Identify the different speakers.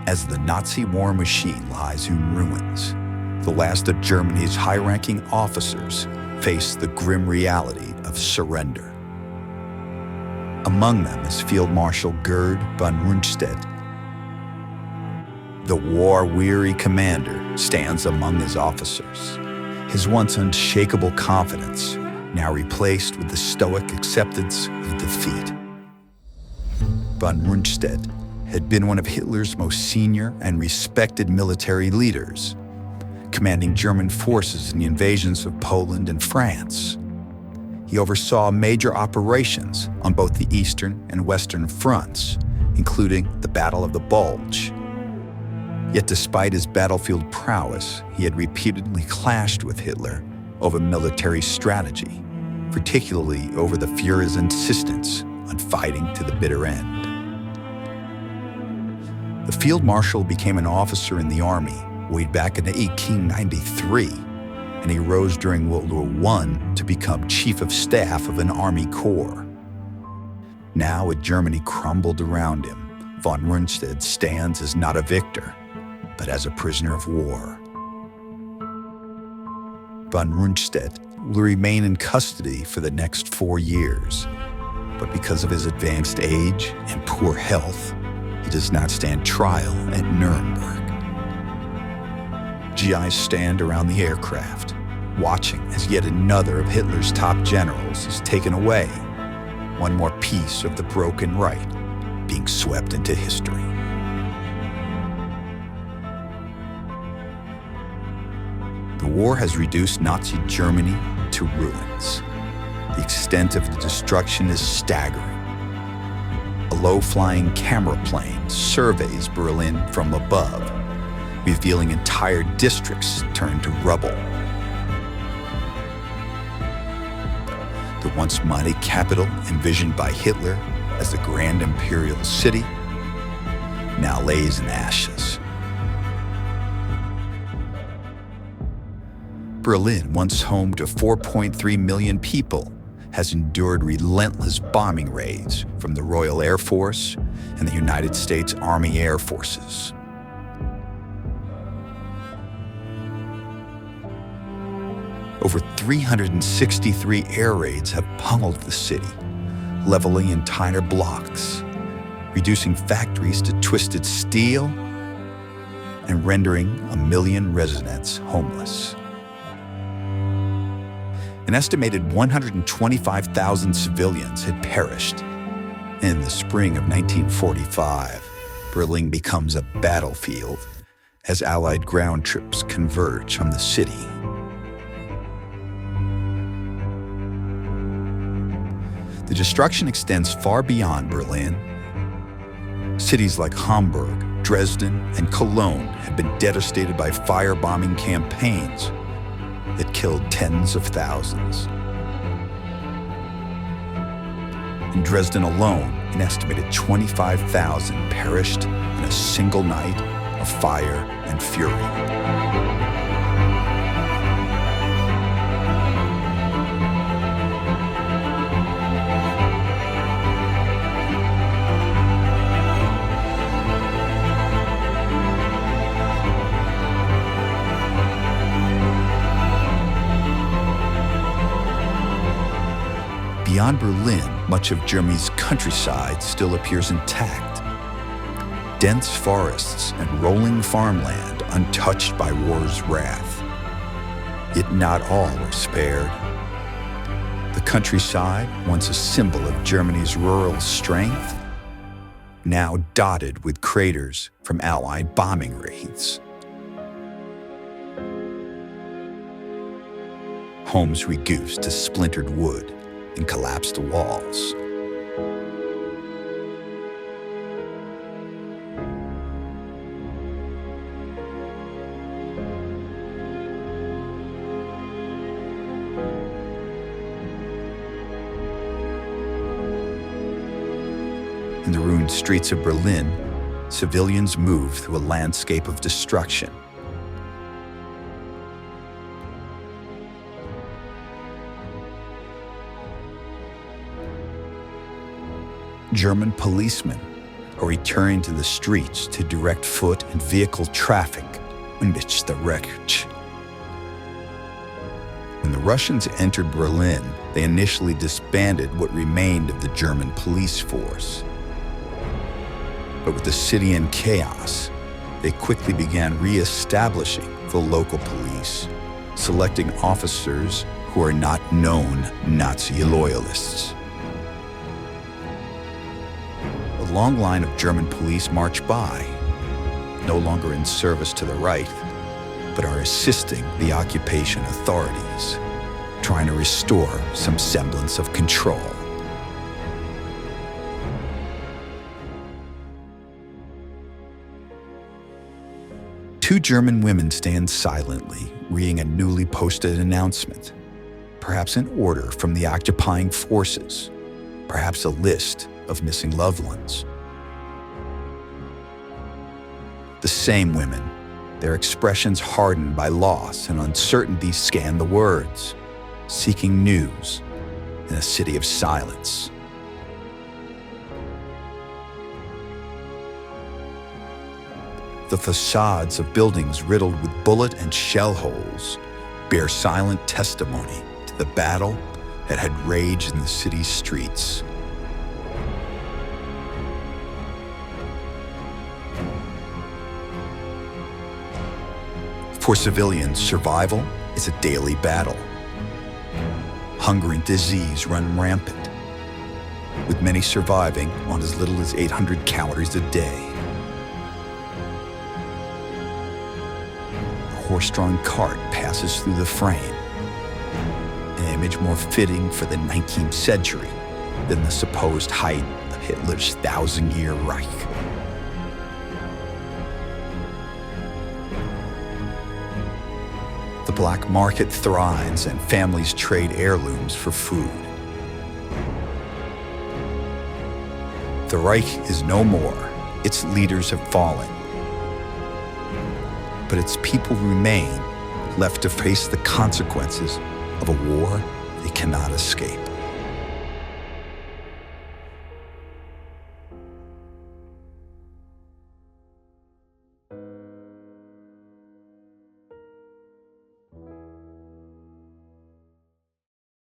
Speaker 1: As the Nazi war machine lies in ruins, the last of Germany's high-ranking officers face the grim reality of surrender. Among them is Field Marshal Gerd von Rundstedt. The war-weary commander stands among his officers, his once unshakable confidence now replaced with the stoic acceptance of defeat. Von Rundstedt had been one of Hitler's most senior and respected military leaders, commanding German forces in the invasions of Poland and France. He oversaw major operations on both the Eastern and Western fronts, including the Battle of the Bulge. Yet despite his battlefield prowess, he had repeatedly clashed with Hitler over military strategy, particularly over the Führer's insistence on fighting to the bitter end. The Field Marshal became an officer in the army way back in 1893, and he rose during World War I to become Chief of Staff of an Army Corps. Now, with Germany crumbled around him, von Rundstedt stands as not a victor, but as a prisoner of war. Von Rundstedt will remain in custody for the next 4 years, but because of his advanced age and poor health, he does not stand trial at Nuremberg. GIs stand around the aircraft, watching as yet another of Hitler's top generals is taken away, one more piece of the broken right being swept into history. The war has reduced Nazi Germany to ruins. The extent of the destruction is staggering. A low-flying camera plane surveys Berlin from above, revealing entire districts turned to rubble. The once mighty capital envisioned by Hitler as the grand imperial city now lays in ashes. Berlin, once home to 4.3 million people, has endured relentless bombing raids from the Royal Air Force and the United States Army Air Forces. Over 363 air raids have pummeled the city, leveling entire blocks, reducing factories to twisted steel, and rendering 1 million residents homeless. An estimated 125,000 civilians had perished. In the spring of 1945, Berlin becomes a battlefield as Allied ground troops converge on the city. The destruction extends far beyond Berlin. Cities like Hamburg, Dresden, and Cologne have been devastated by firebombing campaigns that killed tens of thousands. In Dresden alone, an estimated 25,000 perished in a single night of fire and fury. Beyond Berlin, much of Germany's countryside still appears intact. Dense forests and rolling farmland untouched by war's wrath. Yet not all were spared. The countryside, once a symbol of Germany's rural strength, now dotted with craters from Allied bombing raids. Homes reduced to splintered wood and collapsed walls. In the ruined streets of Berlin, civilians move through a landscape of destruction. German policemen are returning to the streets to direct foot and vehicle traffic amidst the wreckage. When the Russians entered Berlin, they initially disbanded what remained of the German police force. But with the city in chaos, they quickly began re-establishing the local police, selecting officers who are not known Nazi loyalists. A long line of German police march by, no longer in service to the Reich, but are assisting the occupation authorities, trying to restore some semblance of control. Two German women stand silently, reading a newly posted announcement, perhaps an order from the occupying forces, perhaps a list of missing loved ones. The same women, their expressions hardened by loss and uncertainty, scan the words, seeking news in a city of silence. The facades of buildings riddled with bullet and shell holes bear silent testimony to the battle that had raged in the city's streets. For civilians, survival is a daily battle. Hunger and disease run rampant, with many surviving on as little as 800 calories a day. A horse-drawn cart passes through the frame, an image more fitting for the 19th century than the supposed height of Hitler's 1,000-year Reich. The black market thrives and families trade heirlooms for food. The Reich is no more, its leaders have fallen. But its people remain, left to face the consequences of a war they cannot escape.